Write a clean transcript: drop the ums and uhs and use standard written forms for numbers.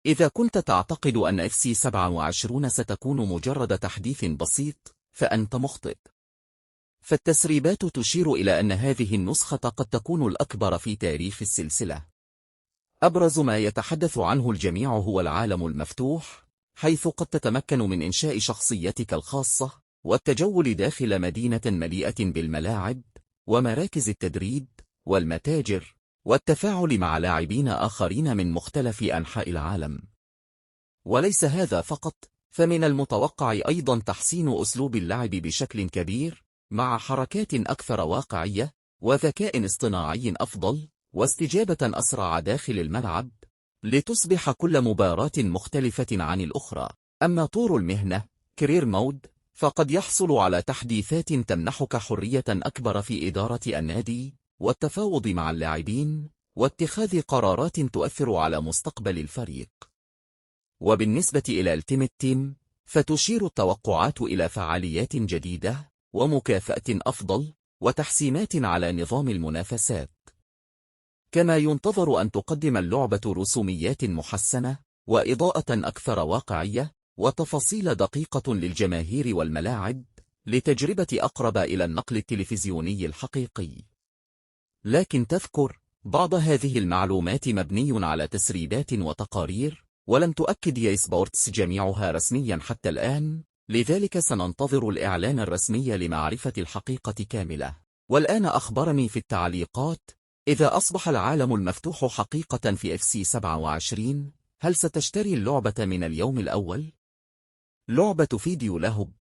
إذا كنت تعتقد أن FC 27 ستكون مجرد تحديث بسيط، فأنت مخطئ. فالتسريبات تشير إلى أن هذه النسخة قد تكون الأكبر في تاريخ السلسلة. أبرز ما يتحدث عنه الجميع هو العالم المفتوح، حيث قد تتمكن من إنشاء شخصيتك الخاصة والتجول داخل مدينة مليئة بالملاعب ومراكز التدريب والمتاجر والتفاعل مع لاعبين آخرين من مختلف أنحاء العالم. وليس هذا فقط، فمن المتوقع أيضا تحسين أسلوب اللعب بشكل كبير، مع حركات أكثر واقعية وذكاء اصطناعي أفضل واستجابة أسرع داخل الملعب، لتصبح كل مباراة مختلفة عن الأخرى. أما طور المهنة كارير مود، فقد يحصل على تحديثات تمنحك حرية أكبر في إدارة النادي والتفاوض مع اللاعبين واتخاذ قرارات تؤثر على مستقبل الفريق. وبالنسبة إلى التيمت تيم، فتشير التوقعات إلى فعاليات جديدة ومكافأة أفضل وتحسينات على نظام المنافسات. كما ينتظر أن تقدم اللعبة رسوميات محسنة وإضاءة أكثر واقعية وتفاصيل دقيقة للجماهير والملاعب، لتجربة أقرب إلى النقل التلفزيوني الحقيقي. لكن تذكر، بعض هذه المعلومات مبني على تسريبات وتقارير، ولم تؤكد EA Sports جميعها رسميا حتى الآن، لذلك سننتظر الإعلان الرسمي لمعرفة الحقيقة كاملة. والآن أخبرني في التعليقات، إذا أصبح العالم المفتوح حقيقة في FC 27، هل ستشتري اللعبة من اليوم الأول؟ لعبة فيديو لهب